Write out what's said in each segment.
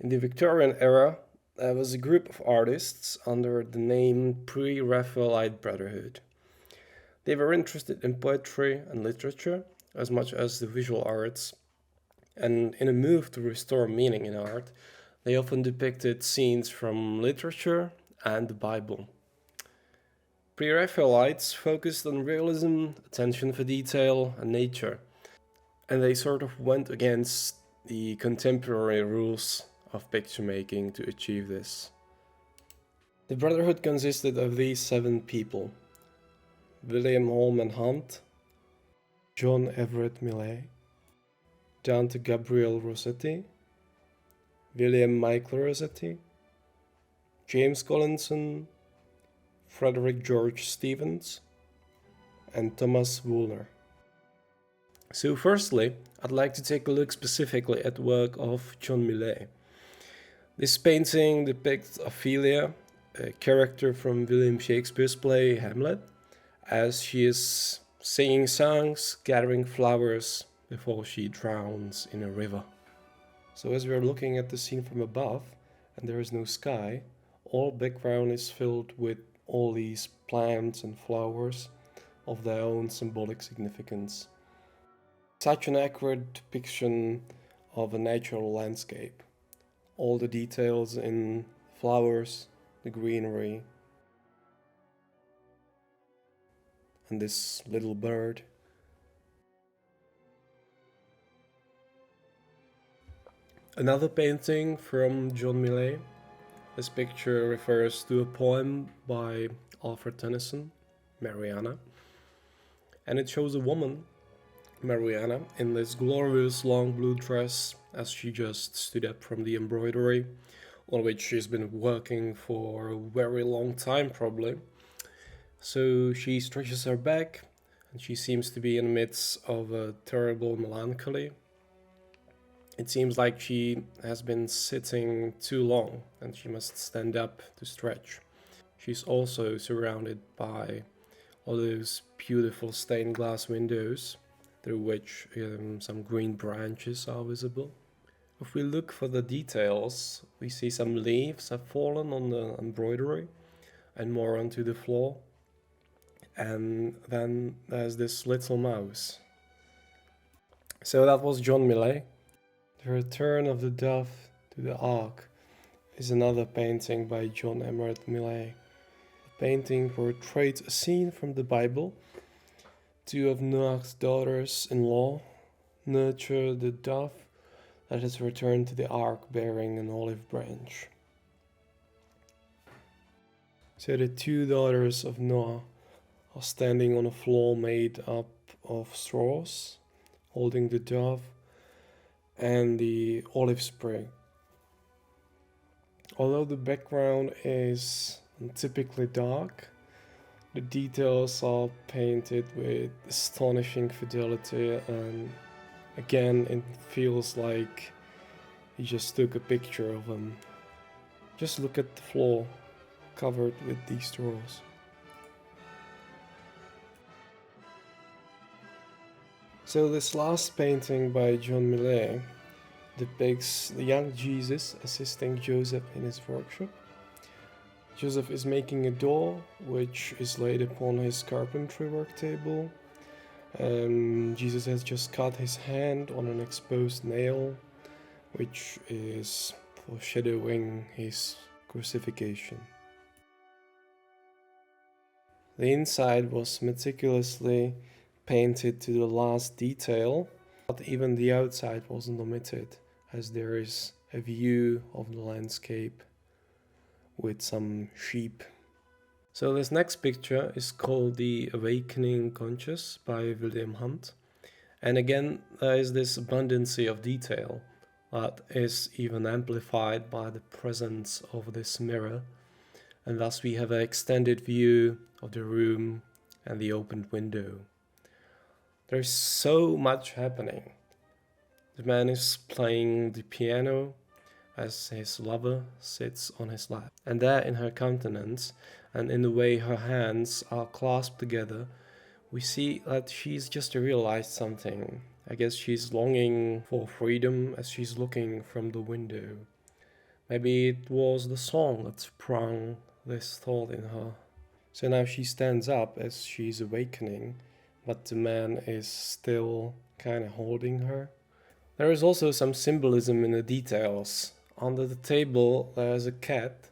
In the Victorian era, there was a group of artists under the name Pre-Raphaelite Brotherhood. They were interested in poetry and literature as much as the visual arts, and in a move to restore meaning in art, they often depicted scenes from literature and the Bible. Pre-Raphaelites focused on realism, attention for detail, and nature, and they sort of went against the contemporary rules of picture making to achieve this. The Brotherhood consisted of these 7 people: William Holman Hunt, John Everett Millay, down to Gabriel Rossetti, William Michael Rossetti, James Collinson, Frederick George Stevens, and Thomas Wooler. So firstly, I'd like to take a look specifically at the work of John Millay. This painting depicts Ophelia, a character from William Shakespeare's play Hamlet, as she is singing songs, gathering flowers before she drowns in a river. So as we're looking at the scene from above, and there is no sky, all background is filled with all these plants and flowers of their own symbolic significance. Such an accurate depiction of a natural landscape. All the details in flowers, the greenery, and this little bird. Another painting from John Millay. This picture refers to a poem by Alfred Tennyson, Mariana, and it shows a woman, Mariana, in this glorious long blue dress as she just stood up from the embroidery, on which she's been working for a very long time probably. So she stretches her back, and she seems to be in the midst of a terrible melancholy. It seems like she has been sitting too long and she must stand up to stretch. She's also surrounded by all those beautiful stained glass windows through which some green branches are visible. If we look for the details, we see some leaves have fallen on the embroidery and more onto the floor. And then there's this little mouse. So that was John Millay. The Return of the Dove to the Ark is another painting by John Everett Millay. The painting portrays a scene from the Bible. 2 of Noah's daughters-in-law nurture the dove that has returned to the ark bearing an olive branch. So the 2 daughters of Noah are standing on a floor made up of straws, holding the dove and the olive sprig. Although the background is typically dark, the details are painted with astonishing fidelity, and again it feels like he just took a picture of them. Just look at the floor covered with these straws. So this last painting by John Millay depicts the young Jesus assisting Joseph in his workshop. Joseph is making a door which is laid upon his carpentry work table. Jesus has just cut his hand on an exposed nail, which is foreshadowing his crucifixion. The inside was meticulously painted to the last detail, but even the outside wasn't omitted, as there is a view of the landscape with some sheep. So this next picture is called The Awakening Conscious by William Hunt. And again, there is this abundancy of detail that is even amplified by the presence of this mirror. And thus we have an extended view of the room and the opened window. There's so much happening. The man is playing the piano as his lover sits on his lap. And there in her countenance, and in the way her hands are clasped together, we see that she's just realized something. I guess she's longing for freedom as she's looking from the window. Maybe it was the song that sprung this thought in her. So now she stands up as she's awakening, but the man is still kind of holding her. There is also some symbolism in the details. Under the table, there's a cat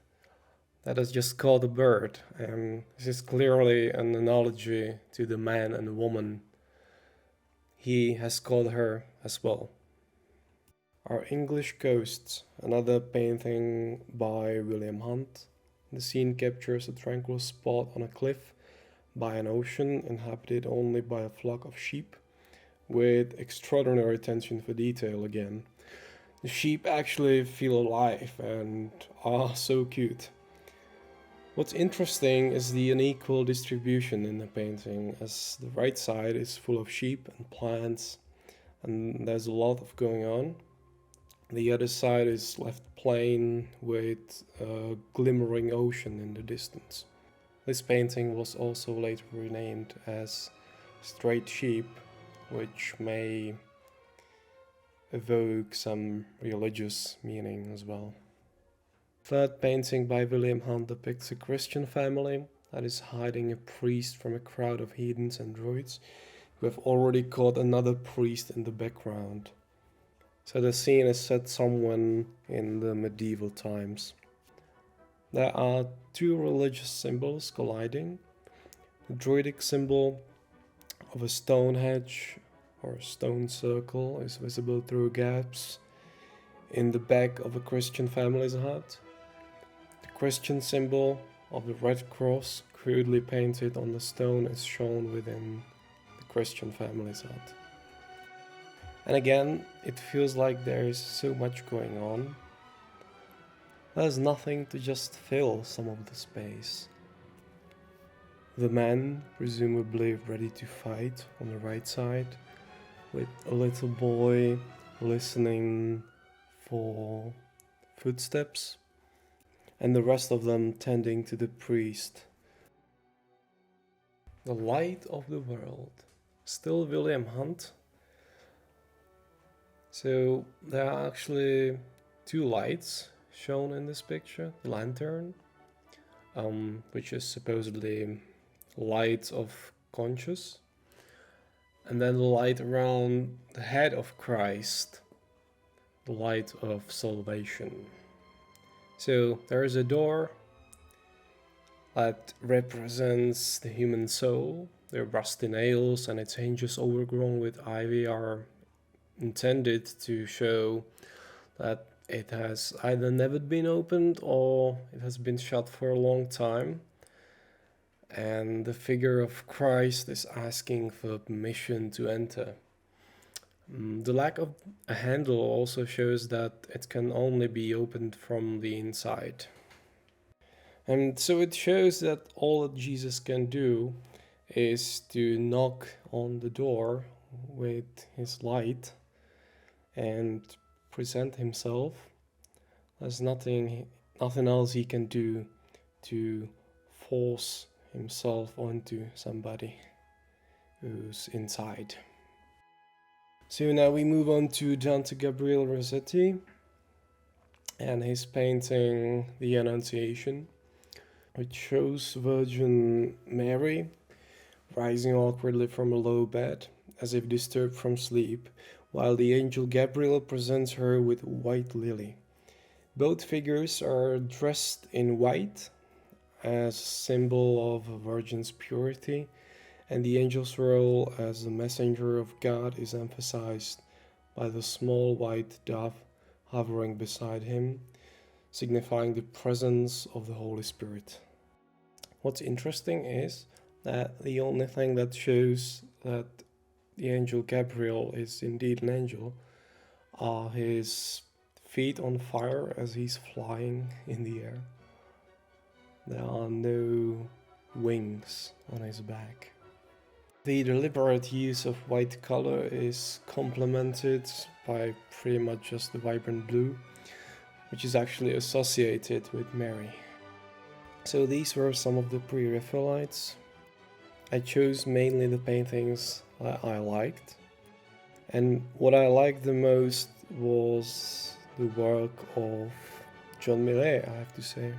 that has just caught a bird, and this is clearly an analogy to the man and the woman. He has caught her as well. Our English Ghosts, another painting by William Hunt. The scene captures a tranquil spot on a cliff by an ocean inhabited only by a flock of sheep, with extraordinary attention for detail again. The sheep actually feel alive and are so cute. What's interesting is the unequal distribution in the painting, as the right side is full of sheep and plants, and there's a lot of going on. The other side is left plain with a glimmering ocean in the distance. This painting was also later renamed as Straight Sheep, which may evoke some religious meaning as well. Third painting by William Hunt depicts a Christian family that is hiding a priest from a crowd of heathens and druids who have already caught another priest in the background. So the scene is set somewhere in the medieval times. There are two religious symbols colliding. The druidic symbol of a stone hedge or a stone circle is visible through gaps in the back of a Christian family's hut. The Christian symbol of the red cross, crudely painted on the stone, is shown within the Christian family's hut. And again, it feels like there is so much going on. There's nothing to just fill some of the space. The man, presumably ready to fight, on the right side, with a little boy listening for footsteps, and the rest of them tending to the priest. The light of the world. Still William Hunt. So there are actually two lights shown in this picture. The lantern, which is supposedly light of conscience, and then the light around the head of Christ, the light of salvation. So there is a door that represents the human soul. The rusty nails and its hinges overgrown with ivy are intended to show that it has either never been opened or it has been shut for a long time. And the figure of Christ is asking for permission to enter. The lack of a handle also shows that it can only be opened from the inside. And so it shows that all that Jesus can do is to knock on the door with his light and present himself. There's nothing else he can do to force himself onto somebody who's inside. So now we move on to Dante Gabriel Rossetti and his painting The Annunciation, which shows Virgin Mary rising awkwardly from a low bed, as if disturbed from sleep, while the angel Gabriel presents her with a white lily. Both figures are dressed in white as a symbol of a virgin's purity, and the angel's role as the messenger of God is emphasized by the small white dove hovering beside him, signifying the presence of the Holy Spirit. What's interesting is that the only thing that shows that the angel Gabriel is indeed an angel are his feet on fire as he's flying in the air. There are no wings on his back. The deliberate use of white color is complemented by pretty much just the vibrant blue, which is actually associated with Mary. So these were some of the Pre-Raphaelites. I chose mainly the paintings that I liked, and what I liked the most was the work of John Millet, I have to say.